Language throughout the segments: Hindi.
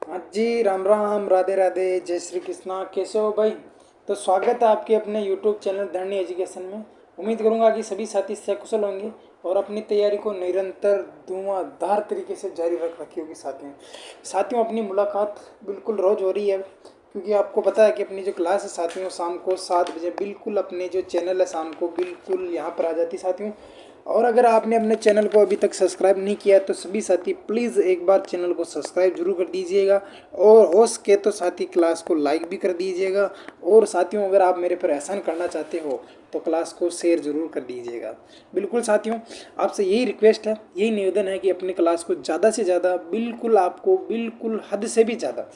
हाँ जी, राम राम, राधे राधे, जय श्री कृष्णा। कैसे हो भाई? तो स्वागत है आपके अपने यूट्यूब चैनल धरनी एजुकेशन में। उम्मीद करूंगा कि सभी साथी सकुशल होंगे और अपनी तैयारी को निरंतर धुआंधार तरीके से जारी रख रखी होगी। साथियों अपनी मुलाकात बिल्कुल रोज़ हो रही है, क्योंकि आपको पता है कि अपनी जो क्लास है साथियों शाम को 7 बजे बिल्कुल अपने जो चैनल है शाम को बिल्कुल यहाँ पर आ जाती साथियों। और अगर आपने अपने चैनल को अभी तक सब्सक्राइब नहीं किया तो सभी साथी प्लीज़ एक बार चैनल को सब्सक्राइब जरूर कर दीजिएगा, और हो सके तो साथी क्लास को लाइक भी कर दीजिएगा। और साथियों अगर आप मेरे पर एहसान करना चाहते हो तो क्लास को शेयर जरूर कर दीजिएगा। बिल्कुल साथियों, आपसे यही रिक्वेस्ट है, यही निवेदन है कि अपनी क्लास को ज़्यादा से ज़्यादा बिल्कुल आपको बिल्कुल हद से भी ज़्यादा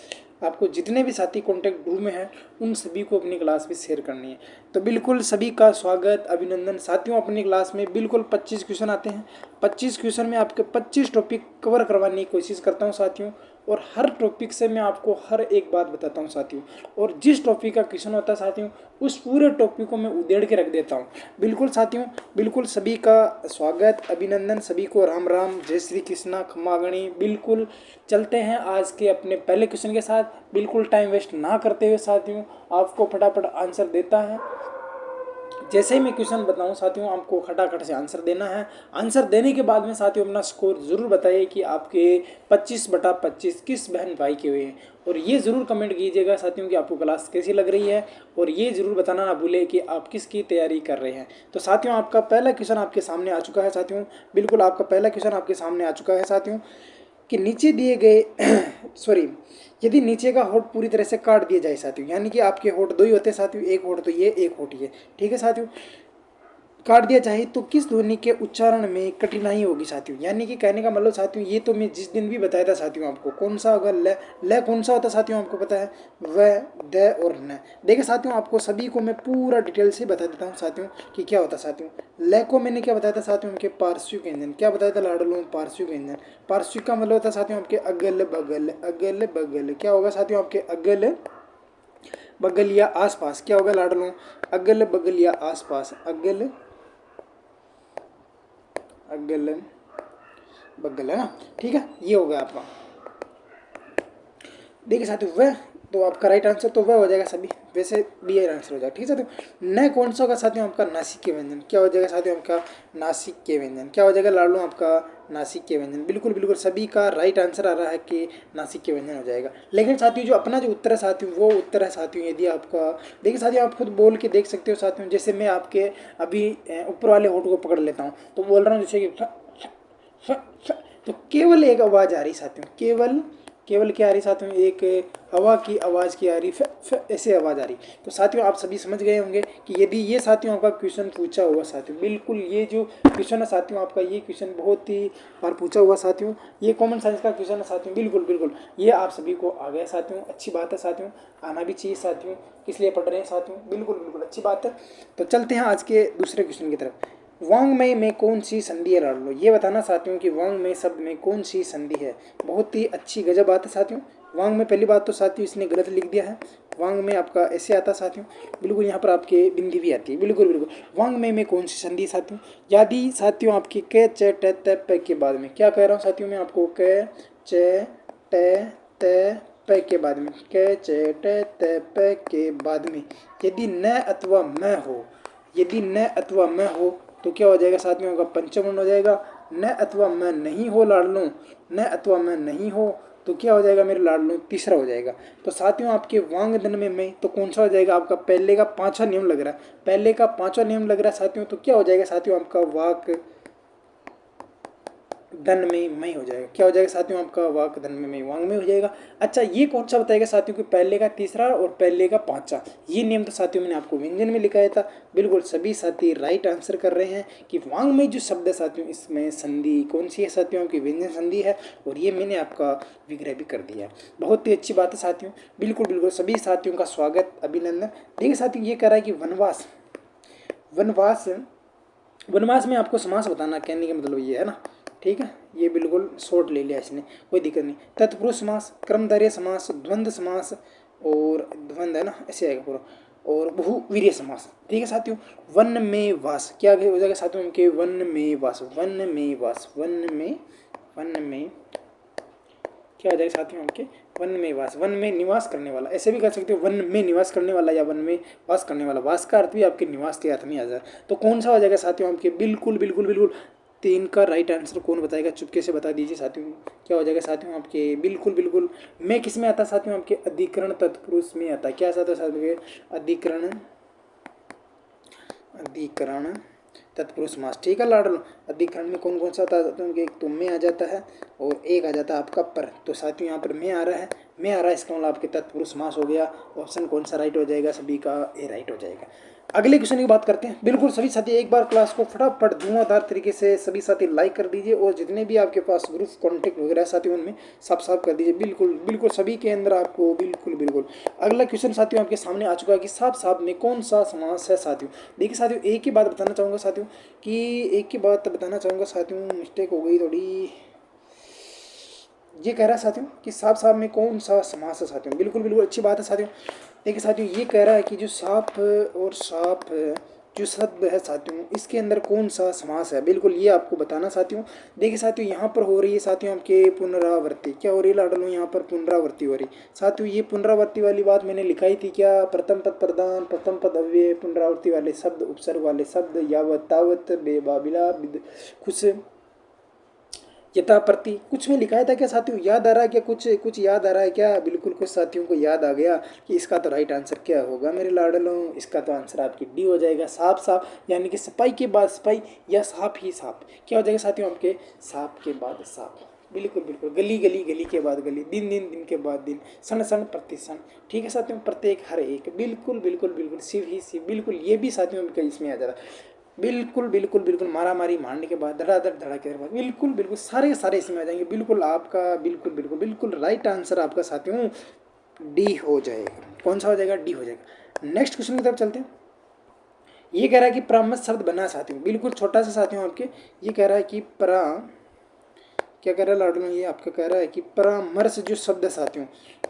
आपको जितने भी साथी कॉन्टैक्ट ग्रुप में हैं उन सभी को अपनी क्लास में शेयर करनी है। तो बिल्कुल सभी का स्वागत, अभिनंदन साथियों। अपनी क्लास में बिल्कुल 25 क्वेश्चन आते हैं। 25 क्वेश्चन में आपके 25 टॉपिक कवर करवाने की कोशिश करता हूँ साथियों, और हर टॉपिक से मैं आपको हर एक बात बताता हूँ साथियों। और जिस टॉपिक का क्वेश्चन होता है साथियों उस पूरे टॉपिक को मैं उधेड़ के रख देता हूँ। बिल्कुल साथियों, बिल्कुल सभी का स्वागत, अभिनंदन, सभी को राम राम, जय श्री कृष्णा, खमा गणी। बिल्कुल चलते हैं आज के अपने पहले क्वेश्चन के साथ, बिल्कुल टाइम वेस्ट ना करते हुए साथियों आपको फटाफट आंसर देता है। जैसे ही मैं क्वेश्चन बताऊं साथियों आपको खटाखट से आंसर देना है। आंसर देने के बाद में साथियों अपना स्कोर जरूर बताइए कि आपके 25/25 किस बहन भाई के हुए हैं, और ये ज़रूर कमेंट कीजिएगा साथियों कि आपको क्लास कैसी लग रही है, और ये ज़रूर बताना ना भूले कि आप किसकी तैयारी कर रहे हैं। तो साथियों आपका पहला क्वेश्चन आपके सामने आ चुका है साथियों, बिल्कुल आपका पहला क्वेश्चन आपके सामने आ चुका है साथियों कि नीचे दिए गए सॉरी, यदि नीचे का होठ पूरी तरह से काट दिया जाए साथियों, यानी कि आपके होठ दो ही होते हैं साथियों, एक होठ तो ये, एक होठ ये, ठीक है साथियों, काट दिया जाए तो किस ध्वनि के उच्चारण में कठिनाई होगी साथियों। यानी कि कहने का मतलब साथियों, ये तो मैं जिस दिन भी बताया था साथियों आपको, कौन सा होगा ल कौन सा होता साथियों आपको पता है, व, द और न। देखिए साथियों आपको सभी को मैं पूरा डिटेल से बता देता हूँ साथियों कि क्या होता है साथियों। ल को मैंने क्या बताया था साथियों, उनके पार्श्विक व्यंजन। क्या बताया था लाडलों, पार्श्विक व्यंजन। पार्श्विक का मतलब होता है साथियों आपके अगल बगल, अगल बगल। क्या होगा साथियों आपके अगल बगल या आसपास। क्या होगा लाडलों, अगल बगल या आसपास, अगल अगल बगल, है ना, ठीक है, ये हो गया आपका। देखिए साथियों वह, तो आपका राइट आंसर तो वह हो जाएगा सभी, वैसे बी आर आंसर हो जाएगा, ठीक है साथियों। न कौन सा होगा साथियों आपका नासिक के व्यंजन। क्या हो जाएगा साथियों आपका नासिक के व्यंजन। क्या हो जाएगा लाडलो आपका नासिक के व्यंजन। बिल्कुल बिल्कुल सभी का राइट आंसर आ रहा है कि नासिक के व्यंजन हो जाएगा। लेकिन साथियों जो अपना जो उत्तर है साथियों, वो उत्तर है साथियों यदि आपका, देखिए साथियों आप खुद बोल के देख सकते हो साथियों। जैसे मैं आपके अभी ऊपर वाले होठ को पकड़ लेता हूँ तो बोल रहा हूँ जैसे कि फ, फ, तो केवल एक आवाज़ आ रही साथियों, केवल केवल क्या आ रही साथियों, एक हवा की आवाज़ की आ रही, ऐसे आवाज़ आ रही। तो साथियों आप सभी समझ गए होंगे कि यदि ये साथियों आपका क्वेश्चन पूछा हुआ साथियों, बिल्कुल ये जो क्वेश्चन है साथियों आपका, ये क्वेश्चन बहुत ही बार पूछा हुआ साथियों, ये कॉमन साइंस का क्वेश्चन है साथियों। बिल्कुल बिल्कुल ये आप सभी को आ गया साथियों, अच्छी बात है साथियों, आना भी चाहिए साथियों, इसलिए पढ़ रहे हैं साथियों, बिल्कुल बिल्कुल अच्छी बात है। तो चलते हैं आज के दूसरे क्वेश्चन की तरफ। वांग्मय में कौन सी संधि है लाडलो, ये बताना साथियों कि वांग्मय शब्द में कौन सी संधि है। बहुत ही अच्छी गजब बात है साथियों। वांग्मय पहली बात तो साथियों इसने गलत लिख दिया है, वांग्मय आपका ऐसे आता साथियों, बिल्कुल यहाँ पर आपके बिंदी भी आती है, बिल्कुल बिल्कुल। वांग्मय में कौन सी संधि साथियों, यदि साथियों आपकी क च ट त प के बाद में, क्या कह रहा हूँ साथियों मैं आपको, क च ट त प के बाद में, क च ट त प के बाद में यदि न अथवा म हो, यदि न अथवा म हो तो क्या हो जाएगा साथियों का पंचम वर्ण हो जाएगा। न अथवा मैं नहीं हो लाडलों, न अथवा मैं नहीं हो तो क्या हो जाएगा मेरे लाडलों, तीसरा हो जाएगा। तो साथियों आपके वांगदन में मैं तो कौन सा हो जाएगा आपका, पहले का पांचवा नियम लग रहा है, पहले का पांचवा नियम लग रहा है साथियों। तो क्या हो जाएगा साथियों आपका वाक धन में मई हो जाएगा। क्या हो जाएगा साथियों आपका वाक धन में मई, वांग में हो जाएगा। अच्छा ये कौन सा बताएगा साथियों कि पहले का तीसरा और पहले का पांचवा, ये नियम तो साथियों मैंने आपको व्यंजन में लिखाया था। बिल्कुल सभी साथी राइट आंसर कर रहे हैं कि वांग में जो शब्द है साथियों इसमें संधि कौन सी है साथियों की व्यंजन संधि है, और ये मैंने आपका विग्रह भी कर दिया। बहुत ही अच्छी बात है साथियों, बिल्कुल बिल्कुल सभी साथियों का स्वागत, अभिनंदन। देखिए साथियों ये कह रहा है कि वनवास, वनवास वनवास में आपको समास बताना, कहने का मतलब ये है ना, ठीक है, ये बिल्कुल शॉर्ट ले लिया इसने, कोई दिक्कत नहीं। तत्पुरुष समास, कर्मधारय समास, द्वंद्व समास, और द्वंद्व है ना ऐसे आएगा पूरा, और बहुवीर्य समास, ठीक है साथियों। वन में वास, क्या हो जाएगा साथियों उनके, वन में वास, वन में वास, वन में क्या हो जाएगा साथियों आपके वन में वास, वन में निवास करने वाला, ऐसे भी कर सकते हो वन में निवास करने वाला या वन में वास करने वाला। वास का अर्थ भी आपके निवास के अर्थ में आ जाए। तो कौन सा हो जाएगा साथियों आपके बिल्कुल बिल्कुल बिल्कुल तीन का राइट आंसर कौन बताएगा, चुपके से बता दीजिए साथियों। क्या हो जाएगा साथियों आपके बिल्कुल बिल्कुल मैं किस में आता साथियों आपके अधिकरण तत्पुरुष में आता। क्या आता साथियों अधिकरण, अधिकरण तत्पुरुष समास। ठीक है लाडलो, अधिकरण में कौन कौन सा आता है, एक तुम में आ जाता है और एक आ जाता है आपका पर। तो साथियों यहाँ पर मैं आ रहा है, मैं आ रहा है, इसका मतलब आपके तत्पुरुष समास हो गया। ऑप्शन कौन सा राइट हो जाएगा, सभी का ए राइट हो जाएगा। अगले क्वेश्चन की बात करते हैं। बिल्कुल सभी साथी एक बार क्लास को फटाफट धुआंधार तरीके से सभी साथी लाइक कर दीजिए और जितने भी आपके पास ग्रुप कॉन्टेक्ट वगैरह साथी उनमें सब कर दीजिए। बिल्कुल बिल्कुल सभी के अंदर आपको बिल्कुल बिल्कुल अगला क्वेश्चन साथियों आपके सामने आ चुका है कि साफ साफ में कौन सा समास है साथियों। देखिए साथियों एक ही बात बताना चाहूँगा साथियों कि एक ही बात बताना चाहूँगा साथियों, मिस्टेक हो गई थोड़ी। ये कह रहा है साथियों कि साफ साफ में कौन सा समास है साथियों। बिल्कुल बिल्कुल अच्छी बात है साथियों। देखिए साथियों ये कह रहा है कि जो साफ और साफ जो शब्द है साथियों इसके अंदर कौन सा समास है, बिल्कुल ये आपको बताना साथियों। देखिए साथियों यहाँ पर हो रही है साथियों आपके पुनरावृत्ति। क्या हो रही है लाडलो, यहाँ पर पुनरावृत्ति हो रही साथियों। ये पुनरावृत्ति वाली बात मैंने लिखाई थी क्या, प्रथम पद प्रधान, प्रथम पद अव्यय, पुनरावृत्ति वाले शब्द, उपसर्ग वाले शब्द, यावत तावत, बेबाबिला, खुश, यथा प्रति, कुछ में लिखाया था क्या साथियों, याद आ रहा है क्या, कुछ कुछ याद आ रहा है क्या। बिल्कुल कुछ साथियों को याद आ गया कि इसका तो राइट आंसर क्या होगा मेरे लाडलों, इसका तो आंसर आपकी डी हो जाएगा। साफ साफ यानी कि सफाई के बाद सफाई या साफ ही साफ। क्या हो जाएगा साथियों आपके साफ के बाद साफ। बिल्कुल बिल्कुल गली गली, गली के बाद गली, दिन दिन, दिन के बाद दिन, क्षण क्षण प्रति क्षण। ठीक है साथियों, प्रत्येक हर एक, बिल्कुल बिल्कुल बिल्कुल शिव ही शिव। बिल्कुल ये भी साथियों का इसमें आ जा रहा है। बिल्कुल बिल्कुल बिल्कुल मारा मारी मारने के बाद धड़ाधड़ धड़ाके के बाद बिल्कुल बिल्कुल सारे के सारे इसमें आ जाएंगे। बिल्कुल आपका बिल्कुल बिल्कुल बिल्कुल राइट आंसर आपका साथियों डी हो जाएगा। कौन सा हो जाएगा, डी हो जाएगा। नेक्स्ट क्वेश्चन की तरफ चलते हैं। ये कह रहा है कि परामर्श शब्द बना साथियों, बिल्कुल छोटा सा साथियों आपके ये कह रहा है कि क्या कह रहा है लाडलो, ये आपका कह रहा है कि परामर्श जो शब्द है साथियों,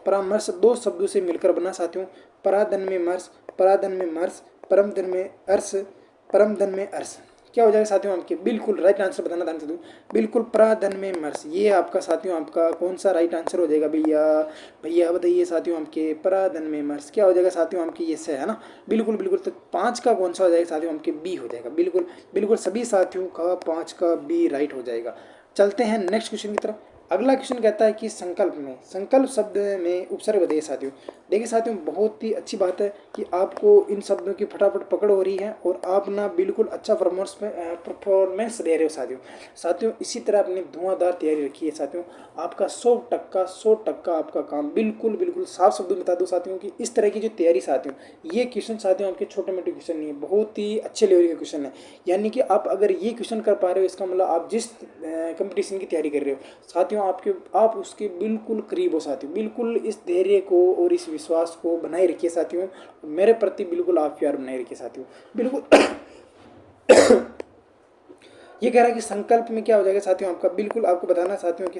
परामर्श दो शब्दों से मिलकर बना साथियों। पराधन में मर्श, पराधन में मर्श, परम धन में अर्श, परम धन में अर्श। क्या हो जाएगा साथियों आपके बिल्कुल राइट आंसर बताना था साथियों। बिल्कुल पराधन में मर्श, ये आपका साथियों आपका कौन सा राइट आंसर हो जाएगा भैया, भैया बताइए साथियों आपके पराधन में मर्श। क्या हो जाएगा साथियों आपकी ये से है ना, बिल्कुल बिल्कुल। तो 5 का कौन सा हो जाएगा साथियों आपके बी हो जाएगा। बिल्कुल बिल्कुल सभी साथियों का 5 का बी राइट हो जाएगा। चलते हैं नेक्स्ट क्वेश्चन की तरफ। अगला क्वेश्चन कहता है कि संकल्प में, संकल्प शब्द में उपसर्ग बताइए साथियों। देखिए साथियों बहुत ही अच्छी बात है कि आपको इन शब्दों की फटाफट पकड़ हो रही है और आप ना बिल्कुल अच्छा परफॉर्मेंस दे रहे हो साथियों। साथियों इसी तरह अपनी धुआंधार तैयारी रखी है साथियों। आपका 100% आपका काम बिल्कुल बिल्कुल साफ शब्दों में बता दो साथियों कि इस तरह की जो तैयारी साथियों, ये क्वेश्चन साथियों आपके छोटे मोटे क्वेश्चन नहीं है, बहुत ही अच्छे लेवल के क्वेश्चन है। यानी कि आप अगर ये क्वेश्चन कर पा रहे हो इसका मतलब आप जिस कंपटीशन की तैयारी कर रहे हो साथियों आप उसके बिल्कुल करीब हो साथियों। बिल्कुल इस धैर्य को और इस विश्वास को बनाए रखिए साथियों, मेरे प्रति बिल्कुल आप प्यार बनाए रखिए साथियों। बिल्कुल ये कह रहा है कि संकल्प में क्या हो जाएगा साथियों आपका, बिल्कुल आपको बताना साथियों कि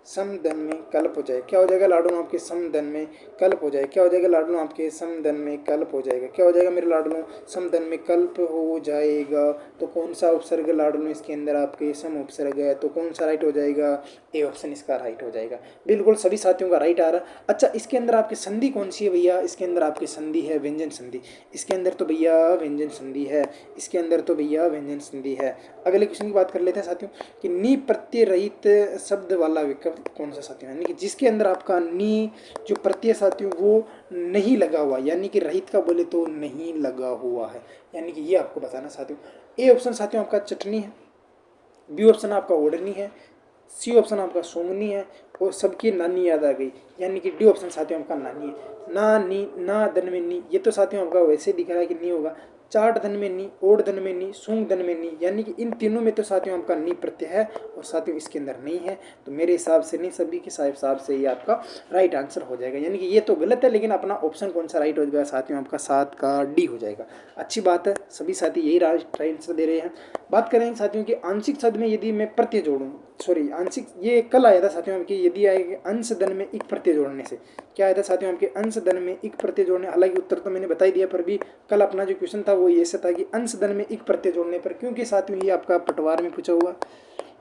समधन में कल्प हो जाए। क्या हो जाएगा लाडू आपके समधन में कल्प हो जाए। क्या हो जाएगा लाडू आपके समधन में कल्प हो जाएगा। क्या हो जाएगा मेरे लाडू समधन में कल्प हो जाएगा। तो कौन सा उपसर्ग लाडू इसके अंदर आपके सम उपसर्ग है, तो कौन सा राइट हो जाएगा, ए ऑप्शन इसका राइट हो जाएगा। बिल्कुल सभी साथियों का राइट आ रहा है। अच्छा इसके अंदर आपकी संधि कौन सी है भैया, इसके अंदर आपकी संधि है व्यंजन संधि। इसके अंदर तो भैया व्यंजन संधि है, इसके अंदर तो भैया व्यंजन संधि है। अगले क्वेश्चन की बात कर लेते हैं साथियों कि नी प्रत्यय रहित शब्द वाला विकल्प कौन सा साथियों, यानी कि जिसके अंदर आपका नी जो प्रत्यय साथियों वो नहीं लगा हुआ, यानी कि रहित का बोले तो नहीं लगा हुआ है, यानी कि ये आपको बताना साथियों। ए ऑप्शन साथियों आपका चटनी है, बी ऑप्शन आपका ओढ़नी है, सी ऑप्शन आपका सोंगनी है और सबकी नानी याद आ गई, यानी कि डी ऑप्शन साथियों आपका नानी है। ना नी ना धन में नी, ये तो साथियों आपका वैसे दिख रहा है कि नहीं होगा। चाट धन में नी, ओढ़ धन में नी, सूंग धन में नी, यानी कि इन तीनों में तो साथियों आपका नी प्रत्यय है और साथियों इसके अंदर नहीं है। तो मेरे हिसाब से नहीं, सभी के हिसाब से ये आपका राइट आंसर हो जाएगा। यानी कि ये तो गलत है लेकिन अपना ऑप्शन कौन सा राइट हो जाएगा साथियों आपका 7 का डी हो जाएगा। अच्छी बात है, सभी साथी यही राइट आंसर दे रहे हैं। बात करेंगे साथियों कि आंशिक शब्द में यदि मैं प्रत्यय जोड़ूँ, सॉरी आंशिक ये कल आया था साथियों आपके, यदि आएगा अंश धन में एक प्रत्यय जोड़ने से क्या आया था साथियों आपके, अंश धन में एक प्रत्यय जोड़ने। हालांकि उत्तर तो मैंने बता ही दिया, पर भी कल अपना जो क्वेश्चन था वो ये से था कि अंश धन में एक प्रत्यय जोड़ने पर, क्योंकि साथियों ये आपका पटवार में पूछा हुआ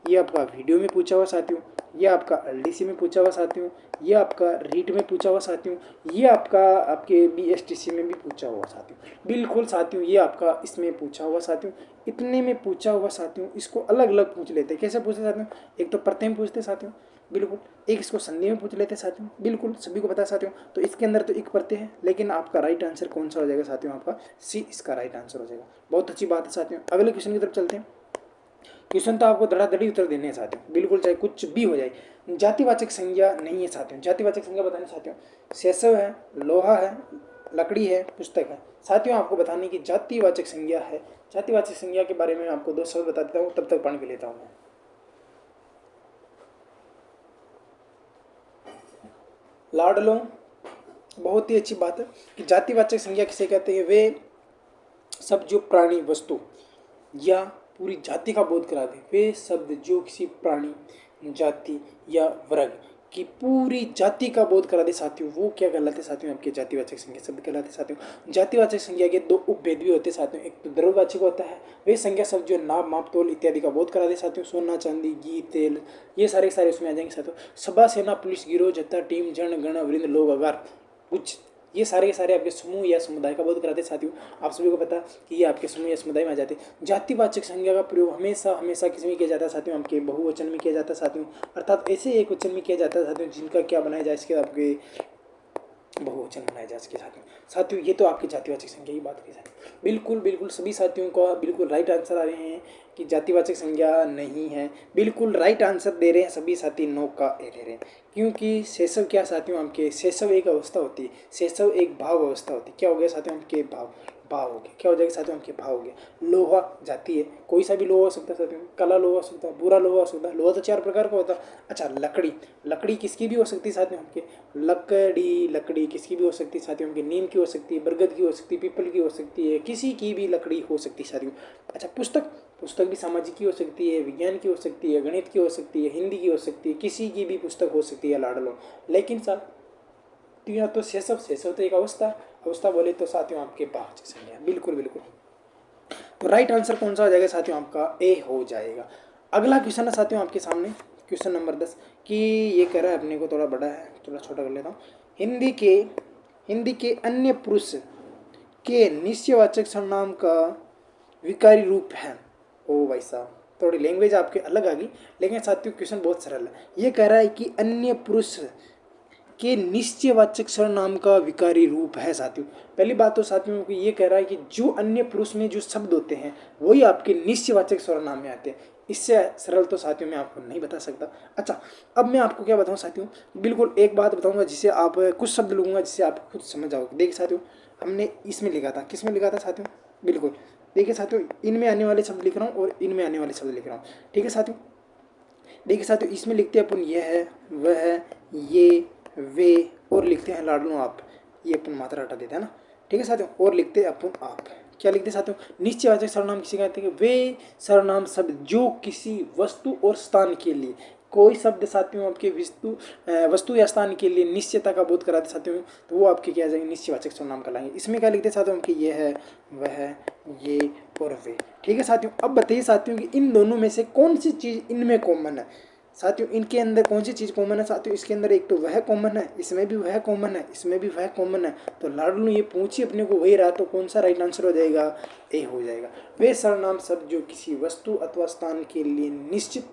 ये आपका वीडियो में पूछा हुआ साथियों, ये आपका एलडीसी में पूछा हुआ साथियों, ये आपका रीट में पूछा हुआ साथियों, ये आपका आपके बीएसटीसी में भी पूछा हुआ साथियों। बिल्कुल साथियों, ये आपका इसमें पूछा हुआ साथियों, इतने में पूछा हुआ साथियों। इसको अलग अलग पूछ लेते हैं। कैसे पूछते साथियों? एक तो प्रत्यय में पूछते साथियों, बिल्कुल। एक इसको संधि में पूछ लेते साथियों, बिल्कुल सभी को पता है साथियों। तो इसके अंदर तो एक प्रत्यय है, लेकिन आपका राइट आंसर कौन सा हो जाएगा साथियों? आपका सी इसका राइट आंसर हो जाएगा। बहुत अच्छी बात है साथियों। अगले क्वेश्चन की तरफ चलते हैं। क्वेश्चन तो आपको धड़ाधड़ी उत्तर देने हैं साथियों, बिल्कुल, चाहे कुछ भी हो जाए। जातिवाचक संज्ञा नहीं है साथियों। जातिवाचक संज्ञा बताने साथियों, शैशव है, लोहा है, लकड़ी है, पुस्तक है। साथियों आपको बताने की जातिवाचक संज्ञा है। जातिवाचक संज्ञा के बारे में आपको 2 शब्द बता देता हूँ, तब तक पानी पी लेता हूँ मैं। लाडलो, बहुत ही अच्छी बात है कि जातिवाचक संज्ञा किसे कहते हैं? वे सब जो प्राणी, वस्तु या पूरी जाति का बोध करा दे, वे शब्द जो किसी प्राणी, जाति या वर्ग की पूरी जाति का बोध करा दे साथियों, वो क्या कहलाते साथियों? आपके जातिवाचक संज्ञा शब्द कहलाते साथियों। जातिवाचक संज्ञा के 2 उपभेद भी होते साथियों। एक तो द्रव्यवाचक होता है, वे संज्ञा शब्द जो नाप, माप, तोल इत्यादि का बोध करा दे साथियों। सोना, चांदी, घी, तेल, ये सारे सारे उसमें आ जाएंगे साथियों। सभा, सेना, पुलिस, गिरोह, जत्था, टीम, जन, गण, वृंद, लोग, अगार, कुछ, ये सारे के सारे आपके समूह या समुदाय का बोध कराते साथियों। आप सभी को पता कि ये आपके समूह या समुदाय में आ जाते हैं। जातिवाचक संज्ञा का प्रयोग हमेशा हमेशा किस में किया जाता है साथियों? आपके बहुवचन में किया जाता है साथियों, अर्थात ऐसे एक वचन में किया जाता है साथियों जिनका क्या बनाया जाए, इसके आपके बहुवचन बनाया जा सके साथियों। साथियों ये तो आपकी जातिवाचक संज्ञा की बात की जाए। बिल्कुल बिल्कुल सभी साथियों का बिल्कुल राइट आंसर आ रहे हैं कि जातिवाचक संज्ञा नहीं है। बिल्कुल राइट आंसर दे रहे हैं सभी साथी, नो का ए दे रहे हैं। क्योंकि शैशव क्या साथियों? आपके शैशव एक अवस्था होती है, शैशव एक भाव अवस्था होती है। क्या हो गया साथियों? आपके भाव, भाव हो गया। क्या हो जाएगा साथियों? आपके भाव हो गया। लोहा जाति है, कोई सा भी लोहा हो सकता है साथियों। काला लोहा हो सकता है, बुरा लोहा हो सकता है। लोहा तो 4 प्रकार का होता है। अच्छा, लकड़ी, लकड़ी किसकी भी हो सकती है साथियों? आपके लकड़ी, लकड़ी किसकी भी हो सकती है साथियों? की नीम की हो सकती है, बरगद की हो सकती है, पीपल की हो सकती है, किसी की भी लकड़ी हो सकती है साथियों। अच्छा, पुस्तक, पुस्तक भी सामाजिक की हो सकती है, विज्ञान की हो सकती है, गणित की हो सकती है, हिंदी की हो सकती है, किसी की भी पुस्तक हो सकती है लाडलो। लेकिन साथ तो या तो शैशव, शैशव तो एक अवस्था, अवस्था बोले तो साथियों आपके भाववाचक संज्ञा। बिल्कुल बिल्कुल। तो राइट आंसर कौन सा हो जाएगा साथियों? आपका ए हो जाएगा। अगला क्वेश्चन है साथियों आपके सामने, क्वेश्चन नंबर 10 कि ये कह रहा है, अपने को थोड़ा बड़ा है, थोड़ा छोटा कर लेता हूँ। हिंदी के अन्य पुरुष के निश्चयवाचक सर्वनाम का विकारी रूप है। ओ भाई साहब, थोड़ी लैंग्वेज आपके अलग आ गई, लेकिन साथियों क्वेश्चन बहुत सरल है। ये कह रहा है कि अन्य पुरुष के निश्चयवाचक सर्वनाम का विकारी रूप है साथियों। पहली बात तो साथियों को ये कह रहा है कि जो अन्य पुरुष में जो शब्द होते हैं वही आपके निश्चयवाचक सर्वनाम में आते हैं। इससे सरल तो साथियों मैं आपको नहीं बता सकता। अच्छा, अब मैं आपको क्या बताऊं साथियों? बिल्कुल एक बात बताऊंगा जिससे आप, कुछ शब्द लूंगा जिससे आप खुद समझ जाओगे। देखिए साथियों, हमने इसमें लिखा था, किस में लिखा था साथियों? बिल्कुल देखिए साथियों, इनमें आने वाले शब्द लिख रहा हूँ और इनमें आने वाले शब्द लिख रहा हूँ। ठीक है साथियों, देखिए साथियों, इसमें लिखते हैं अपन यह है, वह है, ये, वे, और लिखते हैं लाडलो आप, ये अपन मात्रा हटा देते हैं ना। ठीक है साथियों, और लिखते हैं अपन आप। क्या लिखते हैं साथियों? निश्चयवाचक सर्वनाम किसे कहते हैं? वे सर्वनाम शब्द जो किसी वस्तु और स्थान के लिए, कोई शब्द साथियों आपके वस्तु या स्थान के लिए निश्चयता का बोध कराते साथियों, तो वो आपके क्या आ जाएंगे? निश्चयवाचक सर्वनाम कहलाएंगे। इसमें क्या लिखते हैं साथियों? कि ये है, वह है, ये और वे। ठीक है साथियों, अब बताइए साथियों कि इन दोनों में से कौन सी चीज़ इनमें कॉमन है? साथियों इनके अंदर कौन सी चीज़ कॉमन है साथियों? इसके अंदर एक तो वह कॉमन है, इसमें भी वह कॉमन है, इसमें भी वह कॉमन है। तो लाडलू ये पूछिए अपने को वही रहा, तो कौन सा राइट आंसर हो जाएगा? ए हो जाएगा। वे सर्वनाम शब्द जो किसी वस्तु अथवा स्थान के लिए निश्चित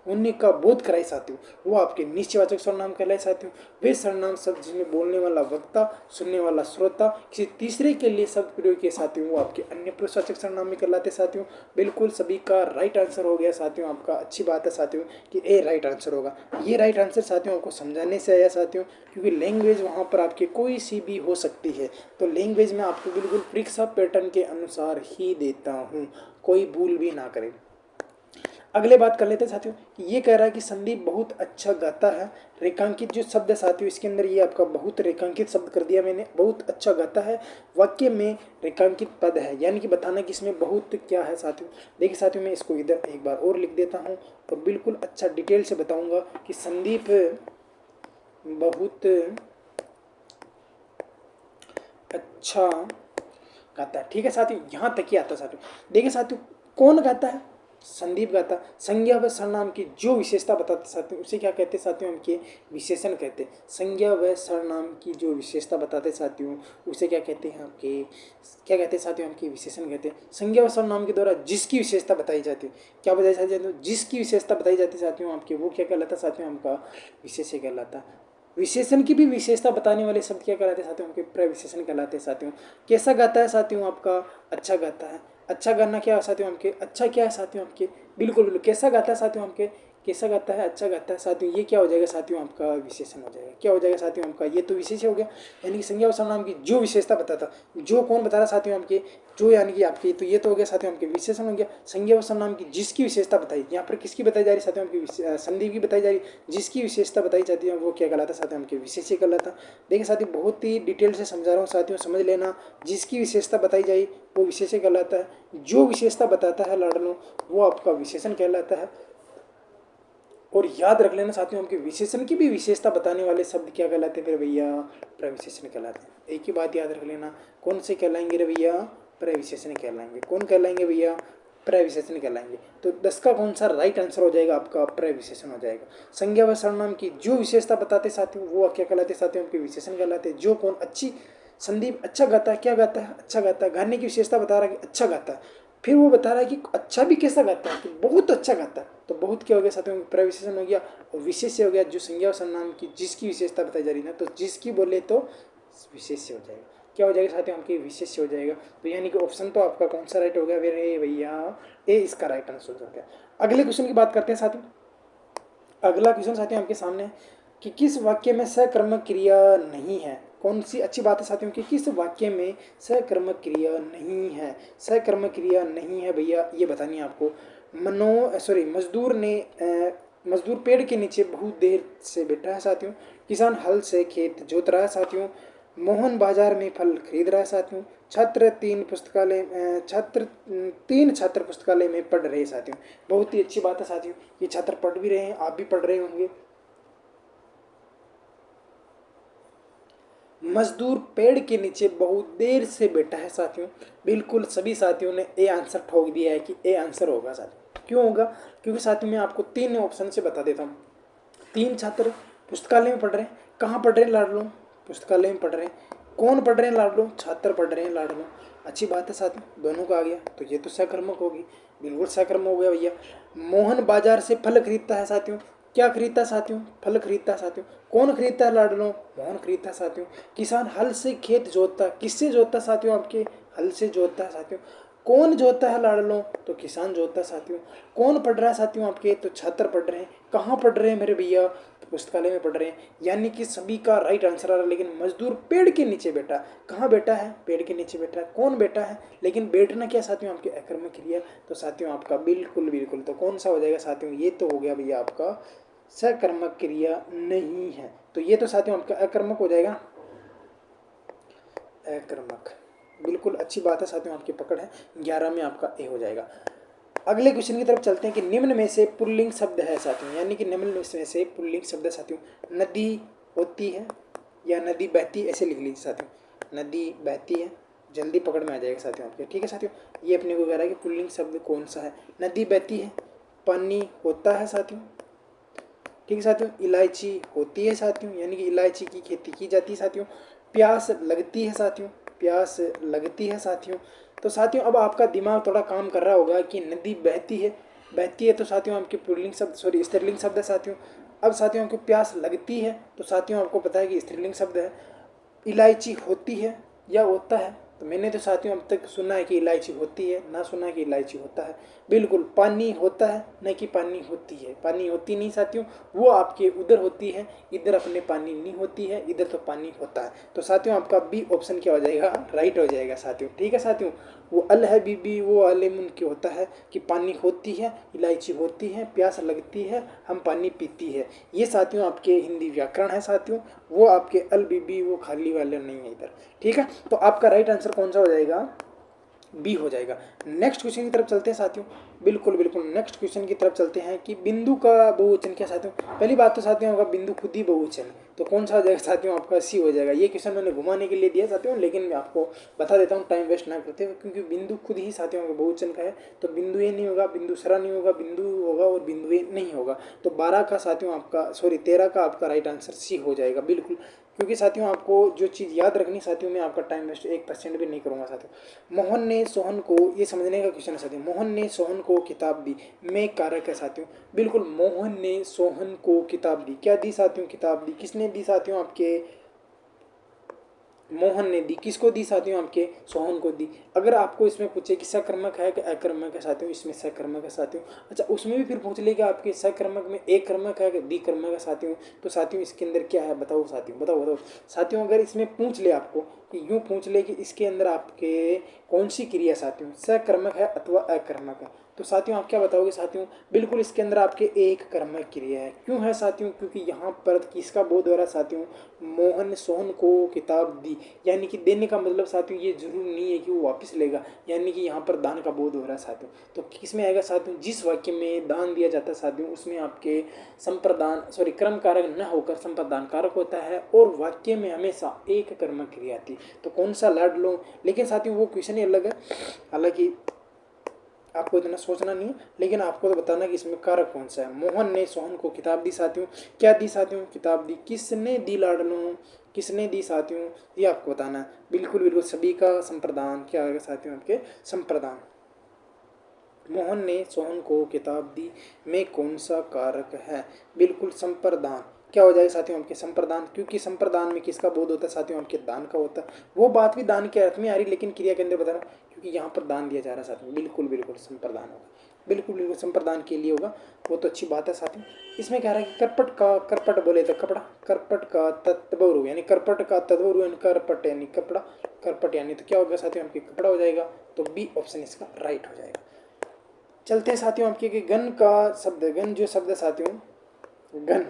होने का बोध कराए साथियों, वो आपके निश्चयवाचक सर्वनाम कहलाए साथियों। वे सर्वनाम शब्द जिसमें बोलने वाला वक्ता, सुनने वाला श्रोता किसी तीसरे के लिए शब्द प्रयोग किए साथियों, वो आपके अन्य पुरुषवाचक सर्वनाम में कहलाते साथियों। बिल्कुल सभी का राइट आंसर हो गया साथियों आपका। अच्छी बात है साथियों कि ए राइट आंसर होगा। ये राइट आंसर साथियों आपको समझाने से आया साथियों, क्योंकि लैंग्वेज वहाँ पर आपके कोई सी भी हो सकती है। तो लैंग्वेज में आपको बिल्कुल परीक्षा पैटर्न के अनुसार ही देता हूँ, कोई भूल भी ना करें। अगले बात कर लेते हैं साथियों कि ये कह रहा है कि संदीप बहुत अच्छा गाता है। रेखांकित जो शब्द है साथियों, इसके अंदर ये आपका बहुत रेखांकित शब्द कर दिया मैंने, बहुत अच्छा गाता है। वाक्य में रेखांकित पद है, यानी कि बताना कि इसमें बहुत क्या है साथियों। देखिए साथियों, मैं इसको इधर एक बार और लिख देता हूँ और बिल्कुल अच्छा डिटेल से बताऊँगा कि संदीप बहुत अच्छा गाता है। ठीक है साथियों, यहाँ तक ही आता है साथियों। देखिए साथियों, कौन गाता है? संदीप गाता। संज्ञा व सर्वनाम की जो विशेषता बताते साथियों उसे क्या कहते साथियों, हम के विशेषण कहते। संज्ञा व सर्वनाम की जो विशेषता बताते साथियों उसे क्या कहते हैं, आपके क्या कहते हैं साथियों, हम के विशेषण कहते। संज्ञा व सर्वनाम के द्वारा जिसकी विशेषता बताई जाती है, क्या बताई जाती है, जिसकी विशेषता बताई जाती है साथियों आपके, वो क्या कहलाता है साथियों, हमका विशेष्य कहलाता। विशेषण की भी विशेषता बताने वाले शब्द क्या कहलाते हैं साथियों, उनके प्रविशेषण कहलाते हैं साथियों। कैसा गाता है साथियों, आपका अच्छा गाता है। अच्छा गाना क्या है साथियों, हमके अच्छा क्या है साथियों, हमके बिल्कुल बिल्कुल कैसा गाता है साथियों, हमके कैसा गाता है, अच्छा गाता है साथियों। ये क्या हो जाएगा साथियों, आपका विशेषण हो जाएगा। क्या हो जाएगा साथियों, आपका ये तो विशेष हो गया, यानी कि संज्ञा व सर्वनाम की जो विशेषता बताता, जो कौन बता रहा साथियों, हमके जो, यानी कि आपके, तो ये तो हो गया साथियों हमके विशेषण हो गया। संज्ञा व सर्वनाम की जिसकी विशेषता बताई, यहाँ पर किसकी बताई जा रही साथियों, हमकी संदीप की बताई जा रही। जिसकी विशेषता बताई जाती है वो क्या कहलाता है साथियों, हमके विशेष्य कहलाता। देखिए साथियों बहुत ही डिटेल से समझा रहा हूँ साथियों, समझ लेना। जिसकी विशेषता बताई जाए वो विशेष्य कहलाता है। जो विशेषता बताता है लाडलो वो आपका विशेषण कहलाता है। और याद रख लेना साथियों, हमके विशेषण की भी विशेषता बताने वाले शब्द क्या कहलाते हैं फिर भैया, प्रविशेषण कहलाते हैं। एक ही बात याद रख लेना, कौन से कहलाएंगे रे भैया, प्रविशेषण कहलाएंगे। कौन कहलाएंगे भैया, प्रविशेषण कहलाएंगे। तो 10 का कौन सा राइट आंसर हो जाएगा, आपका प्रविशेषण हो जाएगा। संज्ञा व सर्वनाम की जो विशेषता बताते साथियों वो क्या कहलाते साथियों, हमके विशेषण कहलाते। जो कौन अच्छी, संदीप अच्छा गाता है, क्या गाता है, अच्छा गाता है। गाने की विशेषता बता रहा है कि अच्छा गाता है, फिर वो बता रहा है कि अच्छा भी कैसा गाता है, कि बहुत अच्छा गाता है। तो बहुत क्या हो गया साथियों, प्रविशेषण हो गया। और विशेष्य हो गया जो संज्ञा और सर्वनाम की जिसकी विशेषता बताई जा रही है, तो जिसकी बोले तो विशेष्य हो जाएगा। क्या हो जाएगा साथियों, हमकी विशेष्य हो जाएगा। तो यानी कि ऑप्शन तो आपका कौन सा राइट हो गया मेरे भैया, ए इसका राइट आंसर हो गया। अगले क्वेश्चन की बात करते हैं साथियों। अगला क्वेश्चन साथियों आपके सामने है कि किस वाक्य में सकर्मक क्रिया नहीं है। कौन सी अच्छी बात है साथियों कि किस वाक्य में सकर्मक क्रिया नहीं है। सकर्मक क्रिया नहीं है भैया, ये बतानी है आपको। मजदूर पेड़ के नीचे बहुत देर से बैठा है साथियों। किसान हल से खेत जोत रहा है साथियों। मोहन बाजार में फल खरीद रहा है साथियों। छात्र तीन छात्र पुस्तकालय में पढ़ रहे हैं साथियों। बहुत ही अच्छी बात है साथियों, ये छात्र पढ़ भी रहे हैं, आप भी पढ़ रहे होंगे। मजदूर पेड़ के नीचे बहुत देर से बैठा है साथियों। बिल्कुल सभी साथियों ने ए आंसर ठोक दिया है कि ए आंसर होगा साथियों। क्यों होगा, क्योंकि साथियों मैं आपको 3 ऑप्शन से बता देता हूँ। 3 छात्र पुस्तकालय में पढ़ रहे हैं। कहाँ पढ़ रहे हैं लाडलो, पुस्तकालय में पढ़ रहे हैं। कौन पढ़ रहे हैं लाडलो, छात्र पढ़ रहे हैं लाडलो। अच्छी बात है साथियों, दोनों का आ गया, तो ये तो सकर्मक होगी। बिल्कुल सकर्मक हो गया भैया। मोहन बाजार से फल खरीदता है साथियों। क्या खरीदता है साथियों, फल खरीदता है साथियों। कौन खरीदता है लाडलो, मोहन खरीदता है साथियों। किसान हल से खेत जोतता, किससे जोतता है साथियों, आपके हल से जोतता है साथियों। कौन जोतता है लाडलो, तो किसान जोतता है साथियों। कौन पढ़ रहा है साथियों, आपके तो छात्र पढ़ रहे हैं। कहाँ पढ़ रहे हैं मेरे भैया, पुस्तकालय में पढ़ रहे हैं। यानी कि सभी का राइट आंसर आ रहा है। लेकिन मजदूर पेड़ के नीचे बैठा, कहाँ बैठा है, पेड़ के नीचे बैठा है। कौन बैठा है, लेकिन बैठना क्या साथियों, आपके अकर्मक क्रिया। तो साथियों आपका बिल्कुल बिल्कुल तो कौन सा हो जाएगा साथियों, ये तो हो गया भैया आपका सकर्मक क्रिया नहीं है। तो ये तो साथियों आपका अकर्मक हो जाएगा, अकर्मक। बिल्कुल अच्छी बात है साथियों, आपकी पकड़ है। 11 में आपका ए हो जाएगा। अगले क्वेश्चन की तरफ चलते हैं कि निम्न में से पुल्लिंग शब्द है साथियों, यानी कि निम्न में से पुल्लिंग शब्द है साथियों। नदी होती है या नदी बहती, ऐसे लिख लीजिए साथियों। नदी बहती है, जल्दी पकड़ में आ जाएगा साथियों आपके। ठीक है साथियों, ये अपने को कह रहा है कि पुल्लिंग शब्द कौन सा है। नदी बहती है, पानी होता है साथियों। ठीक है साथियों, इलायची होती है साथियों, यानी कि इलायची की खेती की जाती है साथियों। प्यास लगती है साथियों, प्यास लगती है साथियों। तो साथियों अब आपका दिमाग थोड़ा काम कर रहा होगा कि नदी बहती है, बहती है तो साथियों आपके पुल्लिंग शब्द, सॉरी स्त्रीलिंग शब्द है साथियों। अब साथियों आपको प्यास लगती है तो साथियों आपको पता है कि स्त्रीलिंग शब्द है। इलायची होती है या होता है, तो मैंने तो साथियों अब तक सुना है कि इलायची होती है, ना सुना है कि इलायची होता है। बिल्कुल पानी होता है, न कि पानी होती है। पानी होती नहीं साथियों, वो आपके उधर होती है, इधर अपने पानी नहीं होती है, इधर तो पानी होता है। तो साथियों आपका बी ऑप्शन क्या हो जाएगा, राइट हो जाएगा साथियों। ठीक है साथियों, वो अल है बीबी, वो अलेमुन के होता है कि पानी होती है, इलायची होती है, प्यास लगती है, हम पानी पीती है। ये साथियों आपके हिंदी व्याकरण है साथियों, वो आपके अल बीबी वो खाली वाले नहीं है इधर। ठीक है, तो आपका राइट आंसर कौन सा हो जाएगा, बी हो जाएगा। नेक्स्ट क्वेश्चन की तरफ चलते हैं साथियों। बिल्कुल बिल्कुल। नेक्स्ट क्वेश्चन की तरफ चलते हैं कि बिंदु का बहुवचन क्या साथियों। पहली बात तो साथियों होगा बिंदु खुद ही बहुवचन, तो कौन सा हो जाएगा साथियों, आपका सी हो जाएगा। ये क्वेश्चन मैंने घुमाने के लिए दिया साथियों, लेकिन मैं आपको बता देता हूँ टाइम वेस्ट ना करते हुए, क्योंकि बिंदु खुद ही साथियों का बहुवचन का है। तो बिंदु ए नहीं होगा, बिंदु सरा नहीं होगा, बिंदु होगा और बिंदु ए नहीं होगा। तो 12 का साथियों आपका, सॉरी 13 का आपका राइट आंसर सी हो जाएगा बिल्कुल। क्योंकि साथियों आपको जो चीज़ याद रखनी साथियों, मैं आपका टाइम वेस्ट 1% भी नहीं करूँगा साथियों। मोहन ने सोहन को, ये समझने का क्वेश्चन है साथियों, मोहन ने सोहन को किताब दी, में कारक है साथियों। बिल्कुल, मोहन ने सोहन को किताब दी, क्या दी साथियों, किताब दी। किसने दी साथियों, आपके मोहन ने दी। किसको दी साथियों, आपके सोहन को दी। अगर आपको इसमें पूछे कि सकर्मक है कि अकर्मक है साथियों, इसमें सकर्मक है साथियों। अच्छा, उसमें भी फिर पूछ ले कि आपके सकर्मक में एक कर्मक है कि दी कर्मक है साथियों, तो साथियों इसके अंदर क्या है बताओ साथियों, बताओ बताओ साथियों। अगर इसमें पूछ ले आपको कि यूँ पूछ ले कि इसके अंदर आपके कौन सी क्रिया साथियों सकर्मक है अथवा अकर्मक है, तो साथियों आप क्या बताओगे साथियों। बिल्कुल इसके अंदर आपके एक कर्मक क्रिया है। क्यों है साथियों, क्योंकि यहाँ पर किसका बोध हो रहा है साथियों, मोहन सोहन को किताब दी, यानी कि देने का मतलब साथियों ये जरूरी नहीं है कि वो वापस लेगा, यानी कि यहाँ पर दान का बोध हो रहा है साथियों। तो किस में आएगा साथियों, जिस वाक्य में दान दिया जाता है साथियों, उसमें आपके संप्रदान, सॉरी क्रम कारक न होकर संप्रदान कारक होता है, और वाक्य में हमेशा एक कर्मक क्रिया आती है। तो कौन सा लाड लो, लेकिन साथियों वो क्वेश्चन ही अलग है, हालांकि आपको इतना सोचना नहीं है, लेकिन आपको तो बताना कि इसमें कारक कौन सा है। मोहन ने सोहन को किताब दी साथियों, क्या दी साथियों, किताब दी। किसने दी लाडलों, किसने दी साथियों, ये आपको बताना है। बिल्कुल बिल्कुल, सभी का संप्रदान क्या आएगा साथियों, आपके संप्रदान। मोहन ने सोहन को किताब दी में कौन सा कारक है, बिल्कुल संप्रदान। क्या हो जाएगा साथियों, आपके संप्रदान, क्योंकि संप्रदान में किसका बोध होता है साथियों, आपके दान का होता है। वो बात भी दान के अर्थ में आ रही, लेकिन क्रिया के अंदर बता रहा हूँ, क्योंकि यहाँ पर दान दिया जा रहा है साथियों। बिल्कुल बिल्कुल संप्रदान होगा, बिल्कुल बिल्कुल संप्रदान के लिए होगा, वो तो अच्छी बात है साथियों। इसमें कह रहा है कि करपट का, करपट बोले तो कपड़ा, करपट का तत्वरु यानी करपट का तत्वरु यानी करपट यानी कपड़ा, करपट यानी तो क्या होगा साथियों, आपके कपड़ा हो जाएगा। तो बी ऑप्शन इसका राइट हो जाएगा। चलते हैं साथियों आपके कि गन का शब्द, गन जो शब्द है साथियों, गन,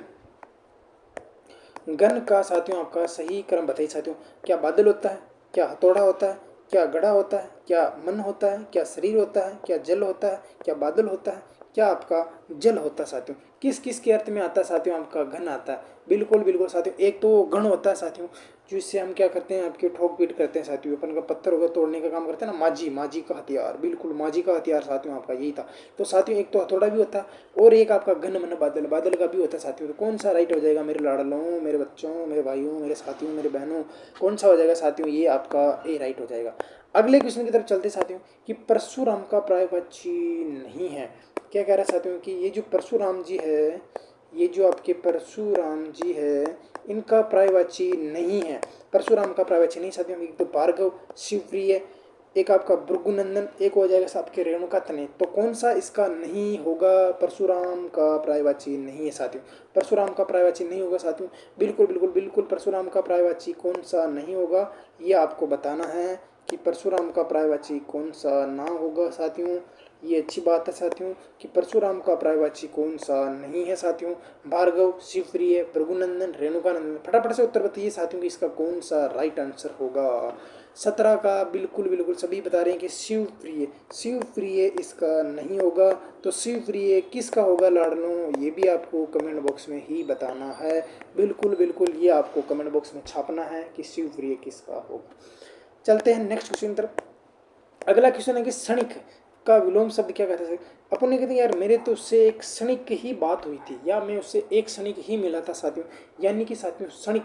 गन का साथियों आपका सही क्रम बताइए साथियों। क्या बादल होता है, क्या हथौड़ा होता है, क्या गड़ा होता है, क्या मन होता है, क्या शरीर होता है, क्या जल होता है, क्या बादल होता है, क्या आपका जल होता है साथियों। किस किस के अर्थ में आता है साथियों, आपका घन आता है। बिल्कुल बिल्कुल साथियों, एक तो घन होता है साथियों, जिससे हम क्या करते हैं, आपके ठोक पीट करते हैं साथियों, अपन का पत्थर होगा तोड़ने का काम करते हैं ना, माजी, माजी का हथियार, बिल्कुल माजी का हथियार साथियों आपका यही था। तो साथियों एक तो हथौड़ा भी होता है, और एक आपका घन मन बादल, बादल का भी होता है साथियों। तो कौन सा राइट हो जाएगा मेरे लाडलों, मेरे बच्चों, मेरे भाइयों, मेरे साथियों, मेरे बहनों, कौन सा हो जाएगा साथियों, ये आपका ए राइट हो जाएगा। अगले क्वेश्चन की तरफ चलते साथियों कि परशुराम का पर्यायवाची नहीं है। क्या कह रहा है साथियों कि ये जो परशुराम जी है, ये जो आपके परशुराम जी है, इनका पर्यायवाची नहीं है। परशुराम का पर्यायवाची नहीं साथियों। एक तो भार्गव, शिवप्रिय, एक आपका भृगुनंदन, एक हो जाएगा आपके रेणुका तनय। तो कौन सा इसका नहीं होगा, परशुराम का पर्यायवाची नहीं है साथियों। परशुराम का पर्यायवाची नहीं होगा साथियों। बिल्कुल बिल्कुल बिल्कुल, परशुराम का पर्यायवाची कौन सा नहीं होगा, ये आपको बताना है कि परशुराम का पर्यायवाची कौन सा ना होगा साथियों। ये अच्छी बात है साथियों कि परशुराम का पर्यायवाची कौन सा नहीं है साथियों। भार्गव, शिवप्रिय, भृगुनंदन, रेणुकानंदन, फटाफट से उत्तर बताइए साथियों कि इसका कौन सा राइट आंसर होगा। 17 का बिल्कुल बिल्कुल सभी बता रहे हैं कि शिवप्रिय, शिवप्रिय इसका नहीं होगा। तो शिवप्रिय किसका होगा लाडलों, ये भी आपको कमेंट बॉक्स में ही बताना है। बिल्कुल बिल्कुल, ये आपको कमेंट बॉक्स में छापना है कि शिवप्रिय किसका होगा। चलते हैं नेक्स्ट क्वेश्चन तरफ। अगला क्वेश्चन है कि क्षणिक का विलोम शब्द क्या कहते हैं। अपन ने कहते हैं यार मेरे तो उससे एक क्षणिक ही बात हुई थी, या मैं उससे एक क्षणिक ही मिला था साथियों, यानी कि साथियों क्षणिक,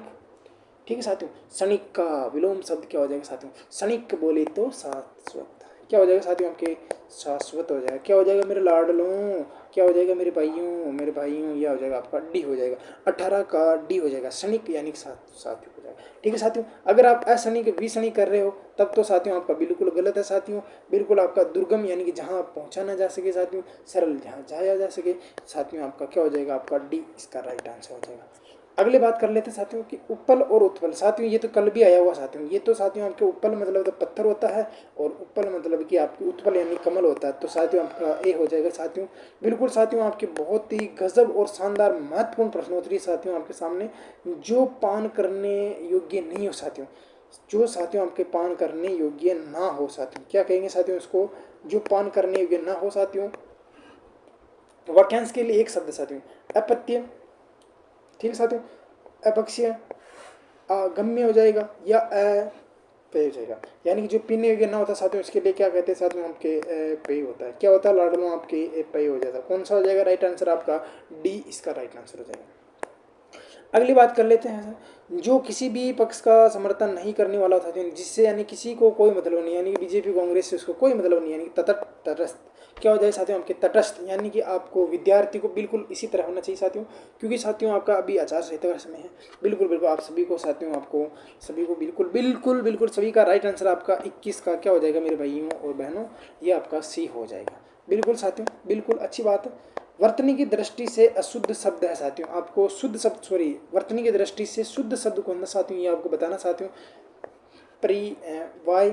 ठीक है साथियों। क्षणिक का विलोम शब्द क्या हो जाएगा साथियों, क्षणिक बोले तो शाश्वत, क्या हो जाएगा साथियों आपके, शाश्वत हो जाएगा। क्या हो जाएगा मेरे लाडलों, क्या हो जाएगा मेरे भाइयों, मेरे भाइयों, यह हो जाएगा आपका डी हो जाएगा। 18 का डी हो जाएगा, क्षणिक यानी साथियों हो जाएगा। ठीक है साथियों, अगर आप अक्षणिक विक्षणिक कर रहे हो तब तो साथियों आपका बिल्कुल गलत है साथियों। बिल्कुल आपका दुर्गम यानी कि जहाँ आप पहुँचा ना जा सके साथियों, सरल जहाँ जाया जा सके साथियों, आपका क्या हो जाएगा, आपका डी इसका राइट आंसर हो जाएगा। अगले बात कर लेते हैं साथियों कि उपल और उत्पल। साथियों ये तो कल भी आया हुआ साथियों, ये तो साथियों आपके उपल मतलब तो पत्थर होता है, और उपल मतलब कि आपकी उत्पल यानी कमल होता है। तो साथियों आपका ए हो जाएगा साथियों। बिल्कुल साथियों, आपके बहुत ही गजब और शानदार महत्वपूर्ण प्रश्नोत्तरी साथियों आपके सामने, जो पान करने योग्य नहीं हो साथियों, जो साथियों आपके पान करने योग्य ना हो साथियों, क्या कहेंगे साथियों इसको, जो पान करने योग्य ना हो साथियों, वाक्यांश के लिए एक शब्द साथियों, अपत्य, ठीक है साथियों, अपक्षीय, अगम्य हो जाएगा या अपेय हो जाएगा। यानी कि जो पीने योग्य ना होता साथियों इसके लिए क्या कहते हैं साथियों, आपके पेय होता है। क्या होता है लाडलों, आपके पेय हो जाता है। कौन सा हो जाएगा राइट आंसर आपका, डी इसका राइट आंसर हो जाएगा। अगली बात कर लेते हैं, जो किसी भी पक्ष का समर्थन नहीं करने वाला था, जिससे यानी किसी को कोई मतलब नहीं, यानी कि बीजेपी कांग्रेस से उसको कोई मतलब नहीं, यानी कि तटस्थ, क्या हो जाए साथियों आपके तटस्थ, यानी कि आपको विद्यार्थी को बिल्कुल इसी तरह होना चाहिए साथियों, क्योंकि साथियों आपका अभी आचार संहिता का समय है। बिल्कुल बिल्कुल आप सभी को साथियों, आपको सभी को बिल्कुल बिल्कुल बिल्कुल सभी का राइट आंसर आपका 21 का क्या हो जाएगा मेरे भाइयों और बहनों, ये आपका सी हो जाएगा। बिल्कुल साथियों, बिल्कुल अच्छी बात है। वर्तनी की दृष्टि से अशुद्ध शब्द है साथियों, आपको शुद्ध शब्द, सॉरी, वर्तनी की दृष्टि से शुद्ध शब्द कौन सा साथियों, ये आपको बताना साथियों। वाय,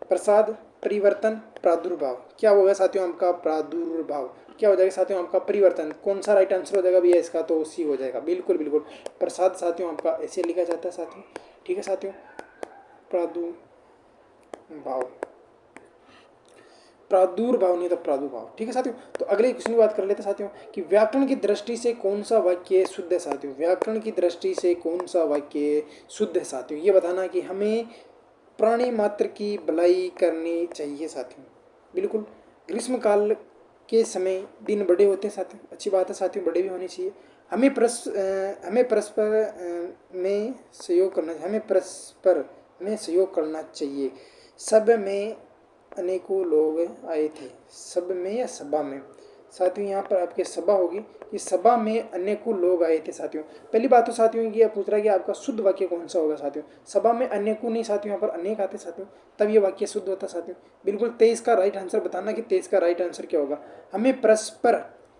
प्रसाद, परिवर्तन, प्रादुर्भाव। क्या होगा साथियों आपका प्रादुर्भाव, क्या हो जाएगा साथियों आपका परिवर्तन। कौन सा राइट आंसर हो जाएगा भैया इसका, तो सी हो जाएगा। बिल्कुल बिल्कुल प्रसाद साथियों आपका ऐसे लिखा जाता है साथियों, ठीक है साथियों, प्रादुर्भाव, प्रादुर्भाव नहीं तो प्रादुर्भाव, ठीक है साथियों। तो अगले क्वेश्चन की बात कर लेते हैं साथियों कि व्याकरण की दृष्टि से कौन सा वाक्य शुद्ध है साथियों। व्याकरण की दृष्टि से कौन सा वाक्य शुद्ध है साथियों, ये बताना कि हमें प्राणी मात्र की भलाई करनी चाहिए साथियों। बिल्कुल, ग्रीष्म काल के समय दिन बड़े होते हैं साथियों, अच्छी बात है साथियों, बड़े भी होने चाहिए। हमें परस्पर में सहयोग करना, हमें परस्पर में सहयोग करना चाहिए। सब में अनेकों लोग आए थे, सब में या सभा में साथियों, यहाँ पर आपके सभा होगी कि सभा में अनेकों लोग आए थे साथियों। पहली बात तो साथियों ये पूछ रहा है कि आपका शुद्ध वाक्य कौन सा होगा साथियों। सभा में अनेकों नहीं साथियों, यहाँ पर अनेक आते साथियों, तब ये वाक्य शुद्ध होता साथियों। बिल्कुल 23 का राइट आंसर बताना कि 23 का राइट आंसर क्या होगा। हमें परस्पर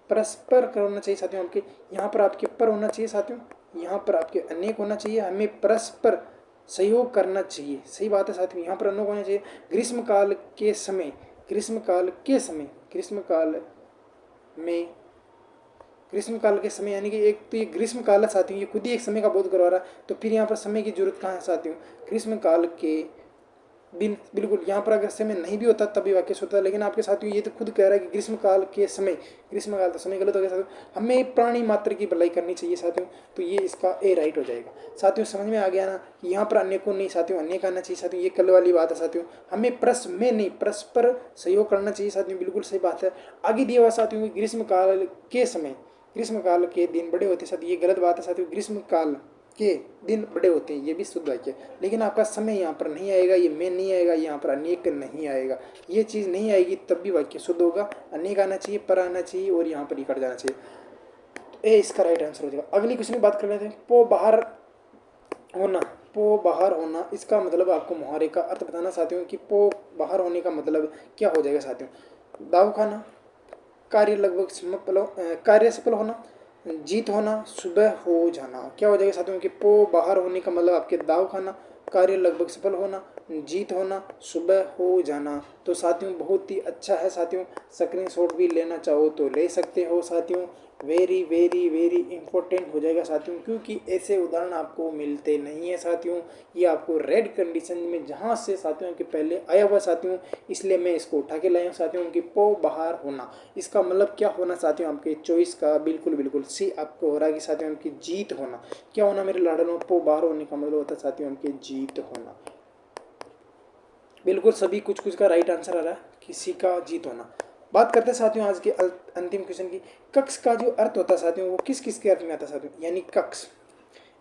परस्पर करना चाहिए साथियों, आपके यहाँ पर आपके पर होना चाहिए साथियों, यहाँ पर आपके अनेक होना चाहिए, हमें परस्पर सहयोग करना चाहिए। सही बात है साथियों, यहाँ पर अनेक होना चाहिए। ग्रीष्म काल के समय, ग्रीष्म काल के समय, ग्रीष्म काल में, ग्रीष्म काल के समय, यानी कि एक तो ये ग्रीष्म काल है साथियों, ये खुद ही एक समय का बोध करवा रहा है, तो फिर यहाँ पर समय की जरूरत कहाँ है साथियों। ग्रीष्म काल के दिन, बिल्कुल यहाँ पर अगर समय नहीं भी होता तभी वाक्य होता है, लेकिन आपके साथियों ये तो खुद कह रहा है कि ग्रीष्म काल के समय, ग्रीष्म काल तो समय गलत हो गया साथियों, हमें प्राणी मात्र की भलाई करनी चाहिए साथियों, तो ये इसका ए राइट हो जाएगा साथियों। समझ में आ गया ना कि यहाँ पर अन्य को नहीं साथियों, अन्य का आना चाहिए साथियों, ये कल वाली बात है साथियों। हमें प्रश्न में नहीं परस्पर सहयोग करना चाहिए साथियों, बिल्कुल सही बात है। आगे दिया हुआ साथियों ग्रीष्म काल के समय, ग्रीष्म काल के दिन बड़े होते साथियों, ये गलत बात है साथियों। ग्रीष्म काल के दिन बड़े होते हैं, ये भी शुद्ध वाक्य, लेकिन आपका समय यहाँ पर नहीं आएगा, ये में नहीं आएगा, यहाँ पर अनेक नहीं आएगा, ये चीज़ नहीं आएगी तब भी वाक्य शुद्ध होगा। अनेक आना चाहिए, पर आना चाहिए और यहाँ पर ही कट जाना चाहिए, तो ए इसका राइट आंसर हो जाएगा। अगली क्वेश्चन की बात कर लेते हैं, पो बाहर होना, पो बाहर होना, इसका मतलब आपको मुहावरे का अर्थ बताना साथियों कि पो बाहर होने का मतलब क्या हो जाएगा साथियों। दाव खाना, कार्य लगभग कार्य सफल होना, जीत होना, सुबह हो जाना। क्या हो जाएगा साथियों कि पो बाहर होने का मतलब आपके दाव खाना, कार्य लगभग सफल होना, जीत होना, सुबह हो जाना। तो साथियों बहुत ही अच्छा है साथियों, स्क्रीनशॉट भी लेना चाहो तो ले सकते हो साथियों। वेरी वेरी वेरी इंपॉर्टेंट हो जाएगा साथियों, क्योंकि ऐसे उदाहरण आपको मिलते नहीं है साथियों। ये आपको रेड कंडीशन में जहाँ से साथियों के पहले आया हुआ साथियों, इसलिए मैं इसको उठा के लाया हूँ साथियों कि पो बाहर होना, इसका मतलब क्या होना साथियों, आपके चॉइस का बिल्कुल बिल्कुल सी आपको हो रहा है कि साथियों की जीत होना। क्या होना मेरे लाडलों, पो बाहर होने का मतलब होता है साथियों की जीत होना। बिल्कुल सभी कुछ कुछ का राइट आंसर आ रहा है, किसी का जीत होना। बात करते हैं साथियों आज के अंतिम क्वेश्चन की। कक्ष का जो अर्थ होता है साथियों वो किस किस के अर्थ में आता है साथियों, यानी कक्ष।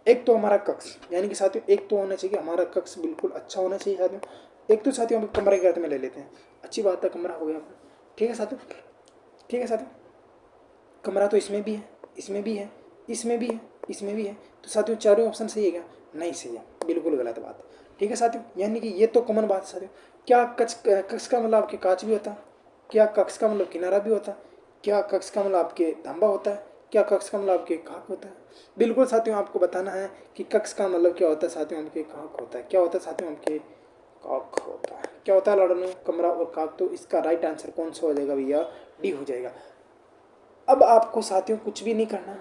एक तो हमारा कक्ष, यानी कि साथियों एक तो होना चाहिए हमारा कक्ष बिल्कुल अच्छा होना चाहिए साथियों। एक तो साथियों हम कमरे के अर्थ में ले लेते हैं, अच्छी बात है, कमरा हो गया, ठीक है साथियों, ठीक है साथियों। कमरा तो इसमें भी है, इसमें भी है, इसमें भी है, इसमें भी है, तो साथियों चारों ऑप्शन सही है क्या, नहीं सही है, बिल्कुल गलत बात। ठीक है साथियों, यानी कि ये तो कॉमन बात है साथियों। क्या कक्ष का मतलब आपके कांच भी होता है, क्या कक्ष का मतलब किनारा भी होता है, क्या कक्ष का मतलब आपके तांबा होता है, क्या कक्ष का मतलब आपके खाक होता है। बिल्कुल साथियों आपको बताना है कि कक्ष का मतलब क्या होता है साथियों, आपके खाक होता है। क्या होता है साथियों, आपके काक होता है। क्या होता है लड़ने, कमरा और काक। तो इसका राइट आंसर कौन सा हो जाएगा भैया, डी हो जाएगा। अब आपको साथियों कुछ भी नहीं करना,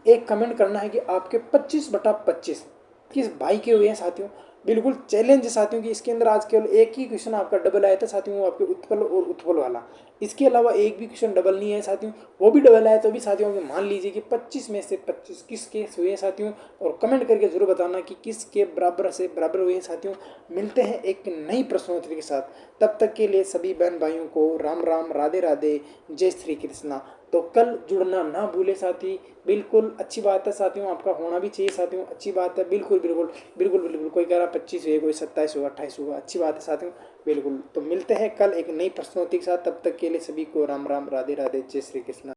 एक कमेंट करना है कि आपके 25/25 किस भाई के हुए हैं साथियों। बिल्कुल चैलेंज है साथियों कि इसके अंदर आज केवल एक ही क्वेश्चन आपका डबल आया था साथियों, वो आपके उत्पल और उत्पल वाला। इसके अलावा एक भी क्वेश्चन डबल नहीं है साथियों, वो भी डबल आया तो भी साथियों कि मान लीजिए कि 25 में से 25 किस केस हुए हैं साथियों, और कमेंट करके जरूर बताना कि किस के बराबर से बराबर हुए हैं साथियों। मिलते हैं एक नई प्रश्नोत्तरी के साथ, तब तक के लिए सभी बहन भाइयों को राम राम, राधे राधे, जय श्री कृष्णा। तो कल जुड़ना ना भूले साथी, बिल्कुल अच्छी बात है साथियों, आपका होना भी चाहिए साथियों, अच्छी बात है, बिल्कुल बिल्कुल बिल्कुल बिल्कुल। कोई कह रहा 25 हुए, कोई 27 हुआ, 28 हुआ, अच्छी बात है साथियों, बिल्कुल। तो मिलते हैं कल एक नई प्रश्नोत्तरी के साथ, तब तक के लिए सभी को राम राम, राधे राधे, जय श्री कृष्णा।